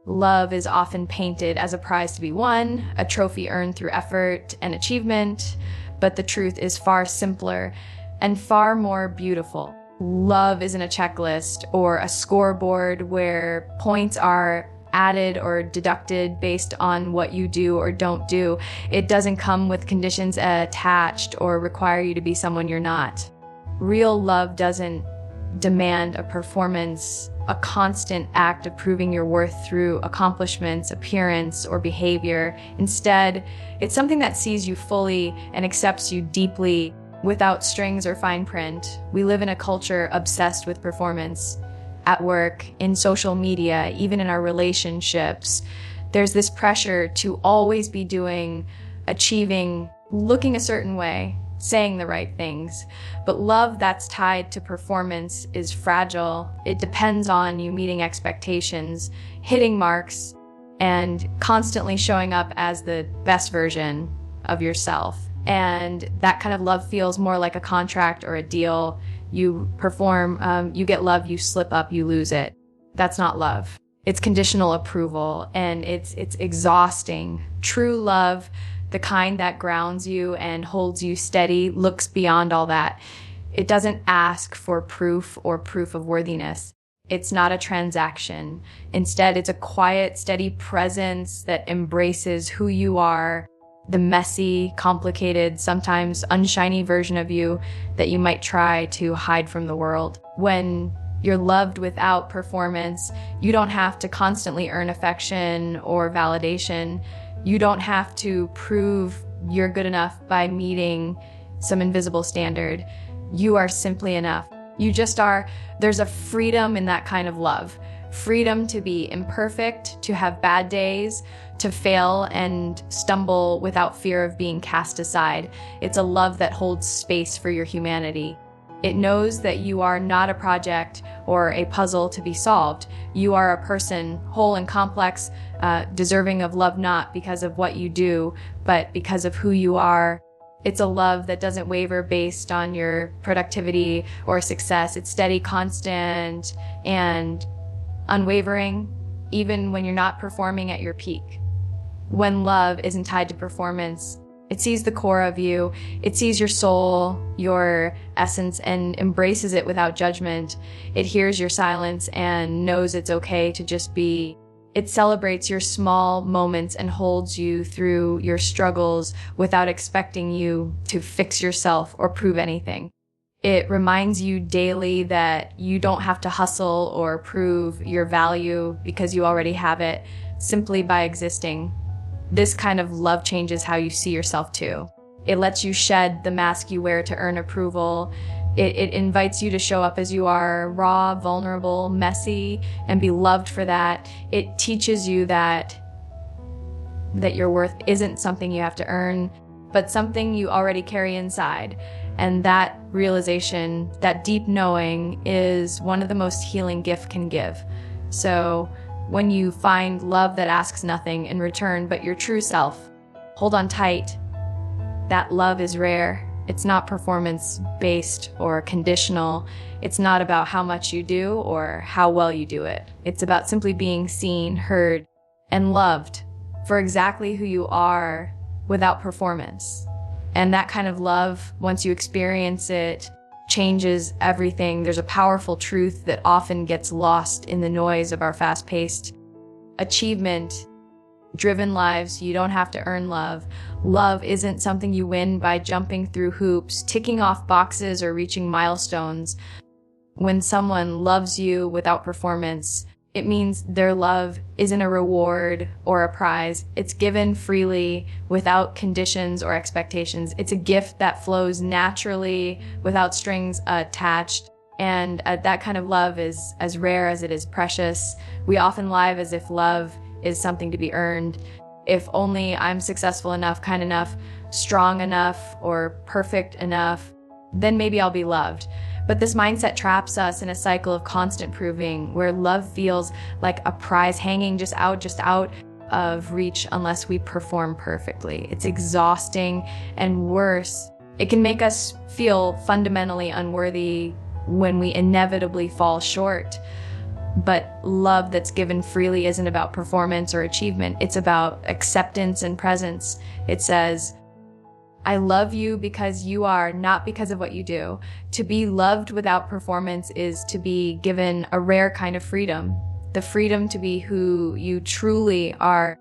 Love is often painted as a prize to be won, a trophy earned through effort and achievement, but the truth is far simpler and far more beautiful. Love isn't a checklist or a scoreboard where points are added or deducted based on what you do or don't do. It doesn't come with conditions attached or require you to be someone you're not. Real love doesn't demand a performance, a constant act of proving your worth through accomplishments, appearance, or behavior. Instead, it's something that sees you fully and accepts you deeply without strings or fine print. We live in a culture obsessed with performance. At work, in social media, even in our relationships, there's this pressure to always be doing, achieving, looking a certain way, saying the right things. But love that's tied to performance is fragile. It depends on you meeting expectations, hitting marks, and constantly showing up as the best version of yourself. And that kind of love feels more like a contract or a deal. You perform, you get love, you slip up, you lose it. That's not love. It's conditional approval, and it's exhausting. True love, the kind that grounds you and holds you steady, looks beyond all that. It doesn't ask for proof or proof of worthiness. It's not a transaction. Instead, it's a quiet, steady presence that embraces who you are, the messy, complicated, sometimes unshiny version of you that you might try to hide from the world. When you're loved without performance, you don't have to constantly earn affection or validation. You don't have to prove you're good enough by meeting some invisible standard. You are simply enough. You just are. There's a freedom in that kind of love. Freedom to be imperfect, to have bad days, to fail and stumble without fear of being cast aside. It's a love that holds space for your humanity. It knows that you are not a project or a puzzle to be solved. You are a person, whole and complex, deserving of love not because of what you do, but because of who you are. It's a love that doesn't waver based on your productivity or success. It's steady, constant, and unwavering, even when you're not performing at your peak. When love isn't tied to performance, it sees the core of you, it sees your soul, your essence, and embraces it without judgment. It hears your silence and knows it's okay to just be. It celebrates your small moments and holds you through your struggles without expecting you to fix yourself or prove anything. It reminds you daily that you don't have to hustle or prove your value because you already have it simply by existing. This kind of love changes how you see yourself too. It lets you shed the mask you wear to earn approval. It invites you to show up as you are, raw, vulnerable, messy, and be loved for that. It teaches you that your worth isn't something you have to earn, but something you already carry inside. And that realization, that deep knowing, is one of the most healing gifts can give. So when you find love that asks nothing in return but your true self, hold on tight. That love is rare. It's not performance-based or conditional. It's not about how much you do or how well you do it. It's about simply being seen, heard, and loved for exactly who you are without performance. And that kind of love, once you experience it, changes everything. There's a powerful truth that often gets lost in the noise of our fast-paced, achievement-driven lives. You don't have to earn love. Love isn't something you win by jumping through hoops, ticking off boxes, or reaching milestones. When someone loves you without performance, it means their love isn't a reward or a prize. It's given freely without conditions or expectations. It's a gift that flows naturally without strings attached. And that kind of love is as rare as it is precious. We often live as if love is something to be earned. If only I'm successful enough, kind enough, strong enough, or perfect enough, then maybe I'll be loved. But this mindset traps us in a cycle of constant proving, where love feels like a prize hanging just out of reach unless we perform perfectly. It's exhausting, and worse, it can make us feel fundamentally unworthy when we inevitably fall short. But love that's given freely isn't about performance or achievement. It's about acceptance and presence. It says, I love you because you are, not because of what you do. To be loved without performance is to be given a rare kind of freedom. The freedom to be who you truly are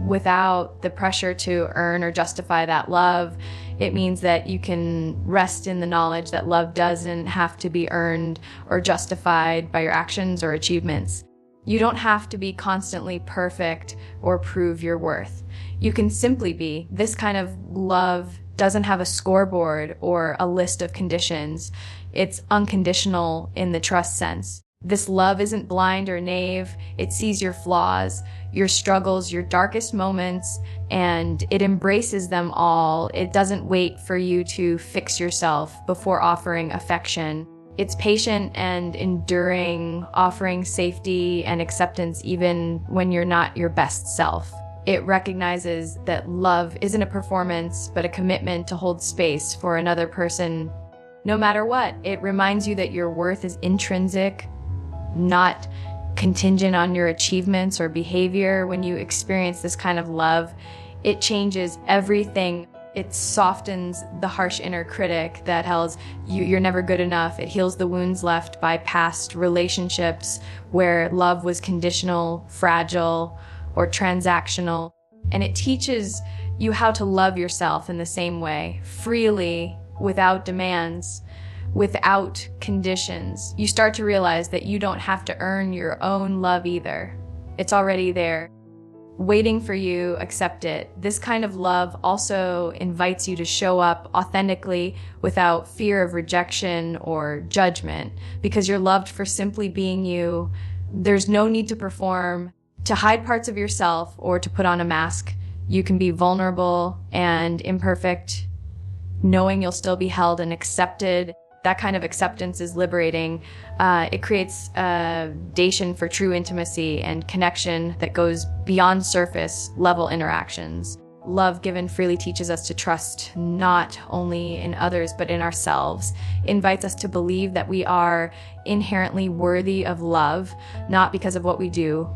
without the pressure to earn or justify that love. It means that you can rest in the knowledge that love doesn't have to be earned or justified by your actions or achievements. You don't have to be constantly perfect or prove your worth. You can simply be. This kind of love doesn't have a scoreboard or a list of conditions. It's unconditional in the trust sense. This love isn't blind or naive. It sees your flaws, your struggles, your darkest moments, and it embraces them all. It doesn't wait for you to fix yourself before offering affection. It's patient and enduring, offering safety and acceptance even when you're not your best self. It recognizes that love isn't a performance, but a commitment to hold space for another person, no matter what. It reminds you that your worth is intrinsic, not contingent on your achievements or behavior. When you experience this kind of love, it changes everything. It softens the harsh inner critic that tells you you're never good enough. It heals the wounds left by past relationships where love was conditional, fragile, or transactional. And it teaches you how to love yourself in the same way, freely, without demands, without conditions. You start to realize that you don't have to earn your own love either. It's already there, waiting for you. Accept it. This kind of love also invites you to show up authentically without fear of rejection or judgment, because you're loved for simply being you. There's no need to perform, to hide parts of yourself, or to put on a mask. You can be vulnerable and imperfect, knowing you'll still be held and accepted. That kind of acceptance is liberating. It creates a foundation for true intimacy and connection that goes beyond surface level interactions. Love given freely teaches us to trust not only in others, but in ourselves. It invites us to believe that we are inherently worthy of love, not because of what we do,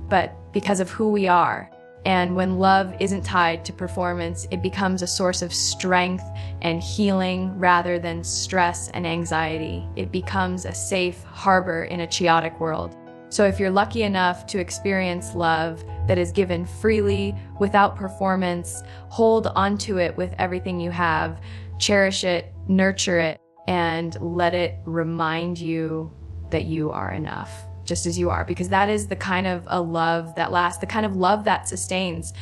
but because of who we are. And when love isn't tied to performance, it becomes a source of strength and healing rather than stress and anxiety. It becomes a safe harbor in a chaotic world. So if you're lucky enough to experience love that is given freely, without performance, hold onto it with everything you have, cherish it, nurture it, and let it remind you that you are enough, just as you are, because that is the kind of a love that lasts, the kind of love that sustains,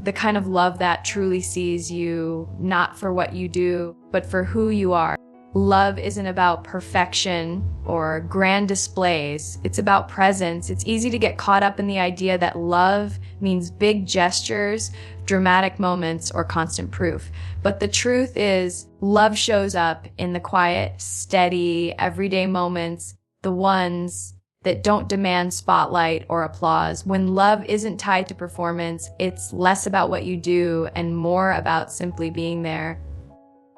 the kind of love that truly sees you not for what you do, but for who you are. Love isn't about perfection or grand displays. It's about presence. It's easy to get caught up in the idea that love means big gestures, dramatic moments, or constant proof. But the truth is, love shows up in the quiet, steady, everyday moments, the ones that don't demand spotlight or applause. When love isn't tied to performance, it's less about what you do and more about simply being there.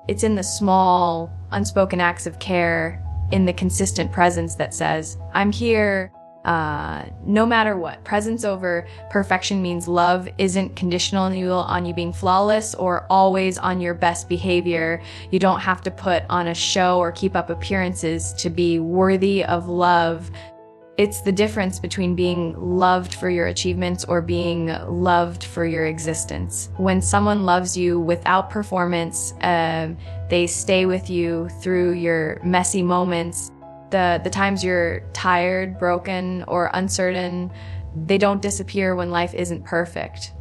It's in the small, unspoken acts of care, in the consistent presence that says, I'm here, no matter what. Presence over perfection means love isn't conditional on you being flawless or always on your best behavior. You don't have to put on a show or keep up appearances to be worthy of love. It's the difference between being loved for your achievements or being loved for your existence. When someone loves you without performance, they stay with you through your messy moments. The times you're tired, broken, or uncertain, they don't disappear when life isn't perfect.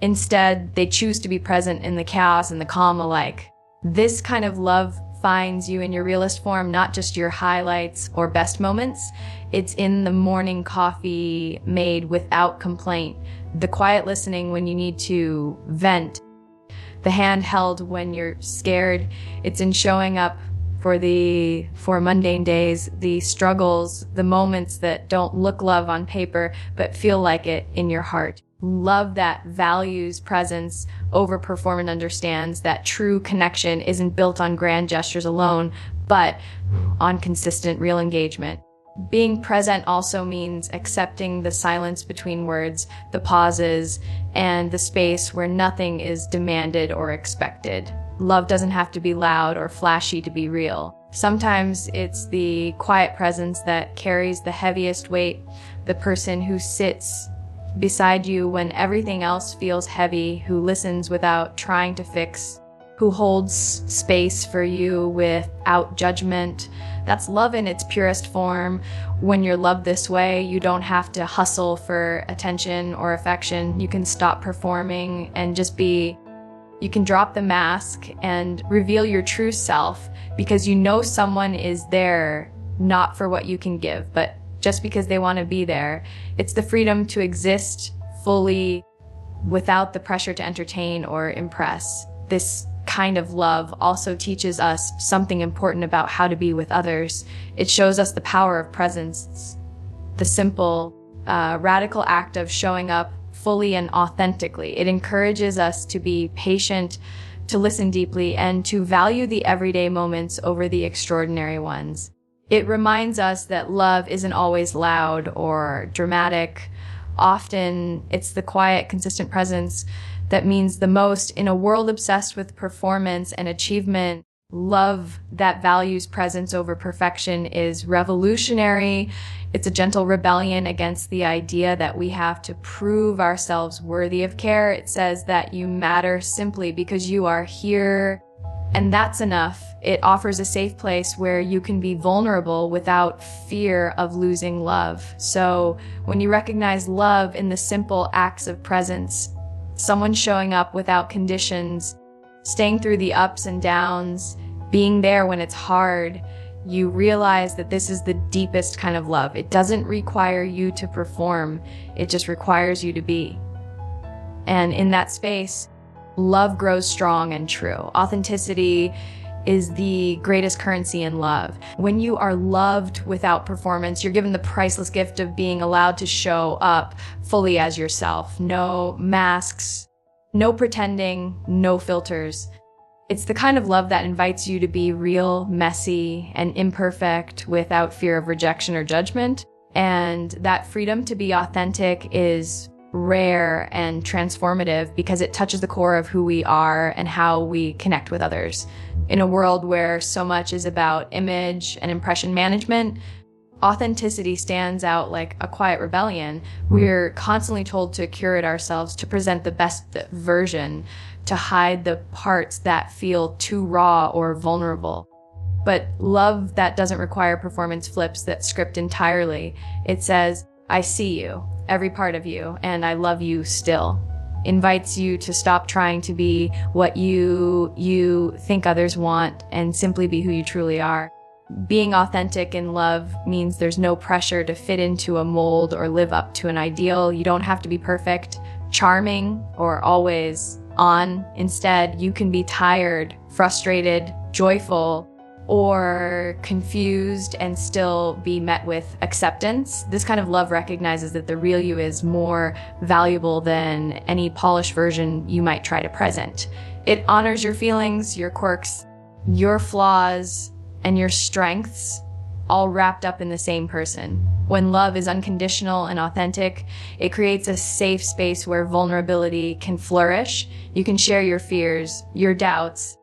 Instead, they choose to be present in the chaos and the calm alike. This kind of love finds you in your realest form, not just your highlights or best moments. It's in the morning coffee made without complaint, the quiet listening when you need to vent, the hand held when you're scared. It's in showing up for mundane days, the struggles, the moments that don't look love on paper, but feel like it in your heart. Love that values presence over perform and understands that true connection isn't built on grand gestures alone, but on consistent, real engagement. Being present also means accepting the silence between words, the pauses, and the space where nothing is demanded or expected. Love doesn't have to be loud or flashy to be real. Sometimes it's the quiet presence that carries the heaviest weight, the person who sits beside you when everything else feels heavy, who listens without trying to fix, who holds space for you without judgment. That's love in its purest form. When you're loved this way, you don't have to hustle for attention or affection. You can stop performing and just be. You can drop the mask and reveal your true self because you know someone is there not for what you can give, but just because they want to be there. It's the freedom to exist fully without the pressure to entertain or impress. This kind of love also teaches us something important about how to be with others. It shows us the power of presence, the simple, radical act of showing up fully and authentically. It encourages us to be patient, to listen deeply, and to value the everyday moments over the extraordinary ones. It reminds us that love isn't always loud or dramatic. Often it's the quiet, consistent presence that means the most. In a world obsessed with performance and achievement, love that values presence over perfection is revolutionary. It's a gentle rebellion against the idea that we have to prove ourselves worthy of care. It says that you matter simply because you are here, and that's enough. It offers a safe place where you can be vulnerable without fear of losing love. So when you recognize love in the simple acts of presence, someone showing up without conditions, staying through the ups and downs, being there when it's hard, you realize that this is the deepest kind of love. It doesn't require you to perform. It just requires you to be. And in that space, love grows strong and true. Authenticity is the greatest currency in love. When you are loved without performance, you're given the priceless gift of being allowed to show up fully as yourself. No masks, no pretending, no filters. It's the kind of love that invites you to be real, messy, and imperfect without fear of rejection or judgment. And that freedom to be authentic is rare and transformative because it touches the core of who we are and how we connect with others. In a world where so much is about image and impression management, authenticity stands out like a quiet rebellion. We're constantly told to curate ourselves, to present the best version, to hide the parts that feel too raw or vulnerable. But love that doesn't require performance flips that script entirely. It says, I see you, every part of you, and I love you still. Invites you to stop trying to be what you think others want and simply be who you truly are. Being authentic in love means there's no pressure to fit into a mold or live up to an ideal. You don't have to be perfect, charming, or always on. Instead, you can be tired, frustrated, joyful, or confused and still be met with acceptance. This kind of love recognizes that the real you is more valuable than any polished version you might try to present. It honors your feelings, your quirks, your flaws, and your strengths, all wrapped up in the same person. When love is unconditional and authentic, it creates a safe space where vulnerability can flourish. You can share your fears, your doubts,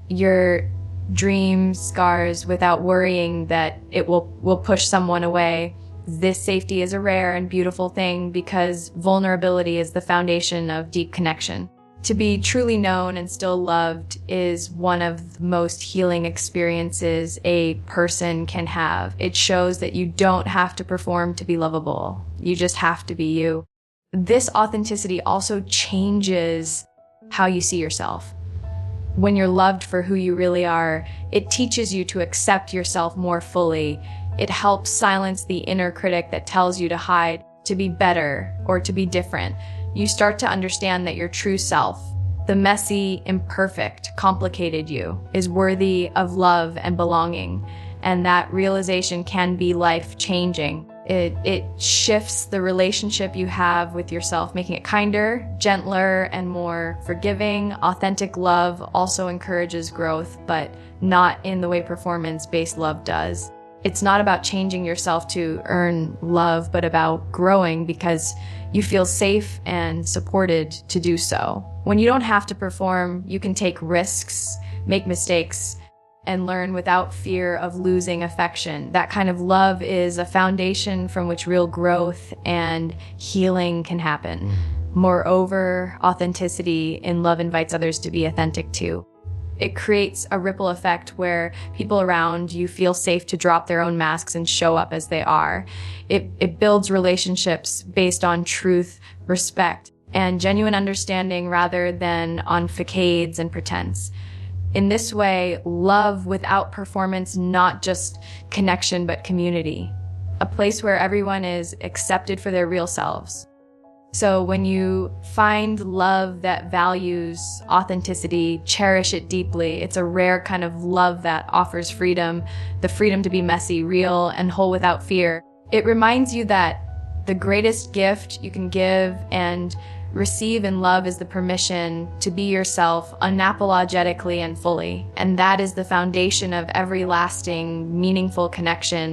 your dreams, scars, without worrying that it will push someone away. This safety is a rare and beautiful thing because vulnerability is the foundation of deep connection. To be truly known and still loved is one of the most healing experiences a person can have. It shows that you don't have to perform to be lovable. You just have to be you. This authenticity also changes how you see yourself. When you're loved for who you really are, it teaches you to accept yourself more fully. It helps silence the inner critic that tells you to hide, to be better, or to be different. You start to understand that your true self, the messy, imperfect, complicated you, is worthy of love and belonging. And that realization can be life-changing. It shifts the relationship you have with yourself, making it kinder, gentler, and more forgiving. Authentic love also encourages growth, but not in the way performance-based love does. It's not about changing yourself to earn love, but about growing because you feel safe and supported to do so. When you don't have to perform, you can take risks, make mistakes, and learn without fear of losing affection. That kind of love is a foundation from which real growth and healing can happen. Moreover, authenticity in love invites others to be authentic too. It creates a ripple effect where people around you feel safe to drop their own masks and show up as they are. It builds relationships based on truth, respect, and genuine understanding rather than on facades and pretense. In this way, love without performance, not just connection, but community. A place where everyone is accepted for their real selves. So when you find love that values authenticity, cherish it deeply. It's a rare kind of love that offers freedom, the freedom to be messy, real, and whole without fear. It reminds you that the greatest gift you can give and receive in love is the permission to be yourself unapologetically and fully. And that is the foundation of every lasting, meaningful connection.